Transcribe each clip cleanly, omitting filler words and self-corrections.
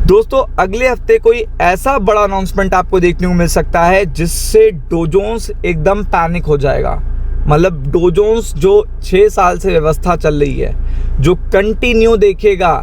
दोस्तों अगले हफ्ते कोई ऐसा बड़ा अनाउंसमेंट आपको देखने को मिल सकता है जिससे डो जोन्स एकदम पैनिक हो जाएगा। मतलब डो जोन्स जो 6 साल से व्यवस्था चल रही है, जो कंटिन्यू देखेगा,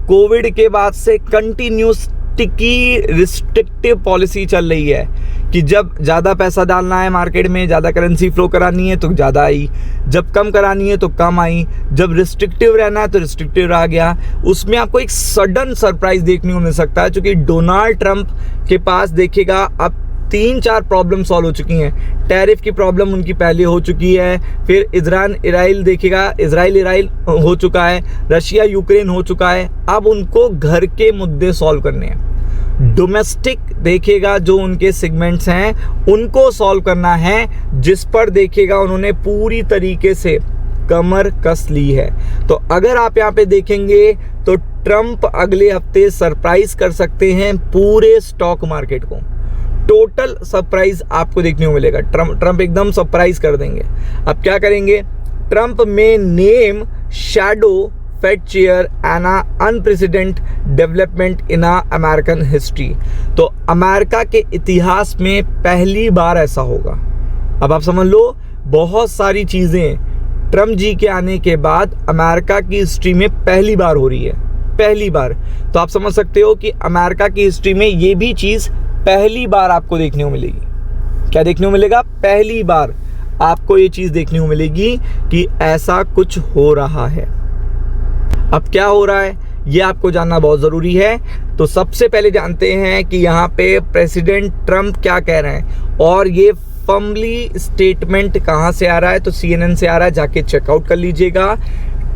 कोविड के बाद से कंटिन्यूस टिकी रिस्ट्रिक्टिव पॉलिसी चल रही है कि जब ज़्यादा पैसा डालना है मार्केट में, ज़्यादा करेंसी फ्लो करानी है तो ज़्यादा आई, जब कम करानी है तो कम आई, जब रिस्ट्रिक्टिव रहना है तो रिस्ट्रिक्टिव रह गया। उसमें आपको एक सडन सरप्राइज देखने को मिल सकता है, क्योंकि डोनाल्ड ट्रंप के पास देखिएगा अब 3-4 प्रॉब्लम सॉल्व हो चुकी हैं। टैरिफ की प्रॉब्लम उनकी पहले हो चुकी है, फिर इजराइल देखिएगा, इजराइल हो चुका है, रशिया यूक्रेन हो चुका है। अब उनको घर के मुद्दे सॉल्व करने हैं। डोमेस्टिक देखिएगा जो उनके सेगमेंट्स हैं उनको सॉल्व करना है, जिस पर देखिएगा उन्होंने पूरी तरीके से कमर कस ली है। तो अगर आप यहाँ पे देखेंगे तो ट्रंप अगले हफ्ते सरप्राइज कर सकते हैं पूरे स्टॉक मार्केट को। टोटल सरप्राइज आपको देखने को मिलेगा। ट्रंप एकदम सरप्राइज कर देंगे। अब क्या करेंगे? Trump may name shadow Fed chair an unprecedented development in American history. तो अमेरिका के इतिहास में पहली बार ऐसा होगा। अब आप समझ लो, बहुत सारी चीजें ट्रंप जी के आने के बाद अमेरिका की हिस्ट्री में पहली बार हो रही है, पहली बार। तो आप समझ सकते हो कि अमेरिका की हिस्ट्री में ये भी चीज पहली बार आपको देखने को मिलेगी। क्या देखने को मिलेगा? पहली बार आपको ये चीज देखने को मिलेगी कि ऐसा कुछ हो रहा है। अब क्या हो रहा है ये आपको जानना बहुत जरूरी है। तो सबसे पहले जानते हैं कि यहाँ पे प्रेसिडेंट ट्रंप क्या कह रहे हैं, और ये फर्मली स्टेटमेंट कहाँ से आ रहा है? तो CNN से आ रहा है, जाके चेकआउट कर लीजिएगा।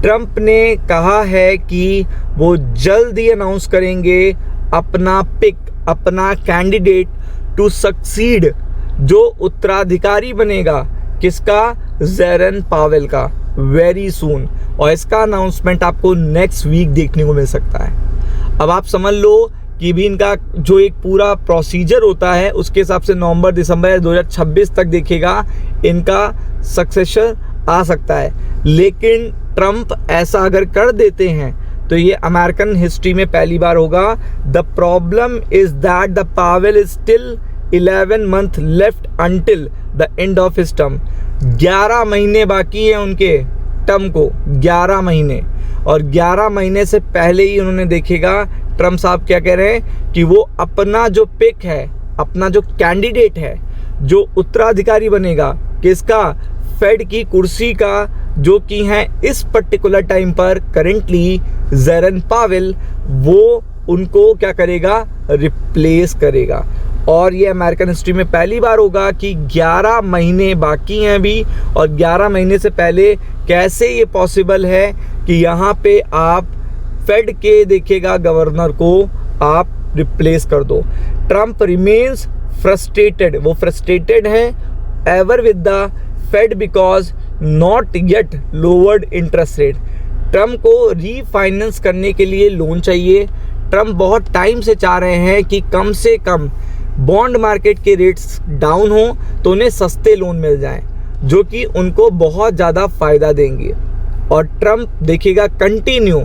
ट्रंप ने कहा है कि वो जल्द ही अनाउंस करेंगे अपना पिक, अपना कैंडिडेट टू सक्सीड, जो उत्तराधिकारी बनेगा किसका? जेरन पावेल का, वेरी सून। और इसका अनाउंसमेंट आपको नेक्स्ट वीक देखने को मिल सकता है। अब आप समझ लो कि भी इनका जो एक पूरा प्रोसीजर होता है उसके हिसाब से नवंबर दिसंबर 2026 तक देखेगा इनका सक्सेसर आ सकता है। लेकिन ट्रंप ऐसा अगर कर देते हैं तो ये अमेरिकन हिस्ट्री में पहली बार होगा। The problem is that the Powell is still 11 month left until the end of his term. 11 महीने बाकी है उनके टर्म को, 11 महीने। और 11 महीने से पहले ही उन्होंने देखेगा, ट्रंप साहब क्या कह रहे हैं कि वो अपना जो पिक है, अपना जो कैंडिडेट है, जो उत्तराधिकारी बनेगा किसका? फेड की कुर्सी का, जो कि है इस पर्टिकुलर टाइम पर करेंटली जेरन पावेल, वो उनको क्या करेगा? रिप्लेस करेगा। और ये अमेरिकन हिस्ट्री में पहली बार होगा कि 11 महीने बाकी हैं अभी, और 11 महीने से पहले कैसे ये पॉसिबल है कि यहाँ पे आप फेड के देखिएगा गवर्नर को आप रिप्लेस कर दो। ट्रंप रिमेन्स फ्रस्ट्रेटेड, वो फ्रस्ट्रेटेड है ever with the Fed because not yet lowered interest rate. Trump को रीफाइनेंस करने के लिए लोन चाहिए। ट्रंप बहुत टाइम से चाह रहे हैं कि कम से कम बॉन्ड मार्केट के रेट्स डाउन हो तो उन्हें सस्ते लोन मिल जाएं, जो कि उनको बहुत ज़्यादा फ़ायदा देंगे। और ट्रंप देखिएगा कंटिन्यू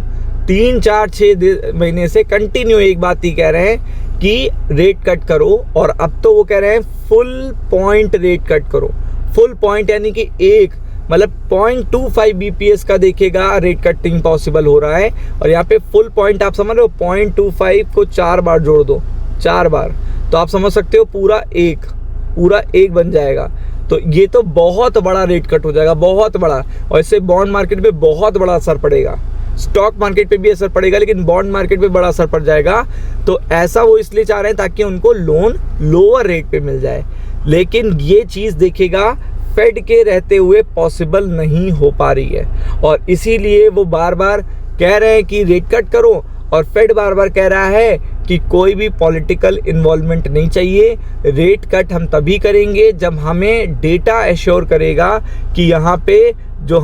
3-4-6 महीने से कंटिन्यू एक बात ही कह रहे हैं कि रेट कट करो, और अब तो वो कह रहे हैं फुल पॉइंट रेट कट करो। फुल पॉइंट यानी कि मतलब 0.25 BPS का देखिएगा रेट कटिंग पॉसिबल हो रहा है। और यहाँ पे फुल पॉइंट आप समझ रहे हो, 0.25 को 4 बार जोड़ दो, 4 बार, तो आप समझ सकते हो पूरा एक बन जाएगा। तो ये तो बहुत बड़ा रेट कट हो जाएगा, बहुत बड़ा। और इससे बॉन्ड मार्केट पे बहुत बड़ा असर पड़ेगा, स्टॉक मार्केट पे भी असर पड़ेगा, लेकिन बॉन्ड मार्केट पे बड़ा असर पड़ जाएगा। तो ऐसा वो इसलिए चाह रहे हैं ताकि उनको लोन लोअर रेट पे मिल जाए। लेकिन ये चीज़ देखिएगा फेड के रहते हुए पॉसिबल नहीं हो पा रही है, और इसीलिए वो बार बार कह रहे हैं कि रेट कट करो, और फेड बार बार कह रहा है कि कोई भी पॉलिटिकल इन्वॉल्वमेंट नहीं चाहिए। रेट कट हम तभी करेंगे जब हमें डेटा एश्योर करेगा कि यहाँ पे जो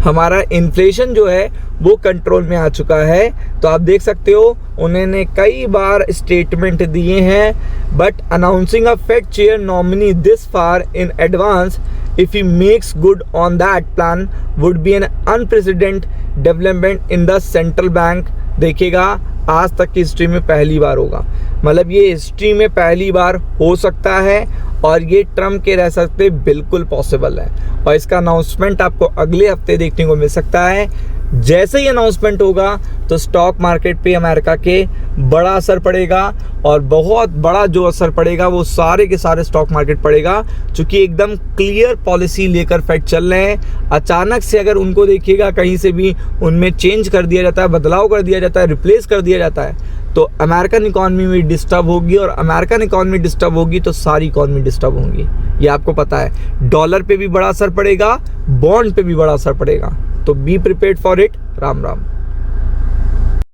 हमारा इन्फ्लेशन जो है वो कंट्रोल में आ चुका है। तो आप देख सकते हो उन्होंने कई बार स्टेटमेंट दिए हैं, but announcing a Fed chair nominee this far in advance if he makes good on that plan would be an unprecedented development in the central bank देखिएगा आज तक की हिस्ट्री में पहली बार होगा। मतलब ये हिस्ट्री में पहली बार हो सकता है और ये ट्रम्प के रह सकते बिल्कुल पॉसिबल है। और इसका अनाउंसमेंट आपको अगले हफ्ते देखने को मिल सकता है। जैसे ही अनाउंसमेंट होगा तो स्टॉक मार्केट पे अमेरिका के बड़ा असर पड़ेगा और बहुत बड़ा जो असर पड़ेगा वो सारे के सारे स्टॉक मार्केट पड़ेगा, क्योंकि एकदम क्लियर पॉलिसी लेकर फेड चल रहे हैं। अचानक से अगर उनको देखिएगा कहीं से भी उनमें चेंज कर दिया जाता है, बदलाव कर दिया जाता है, रिप्लेस कर दिया जाता है, तो अमेरिकन इकॉनमी में डिस्टर्ब होगी और अमेरिकन इकॉनमी डिस्टर्ब होगी तो सारी इकॉनमी डिस्टर्ब होंगी। ये आपको पता है। डॉलर पे भी बड़ा असर पड़ेगा, बॉन्ड पे भी बड़ा असर पड़ेगा। तो be prepared for it. Ram Ram.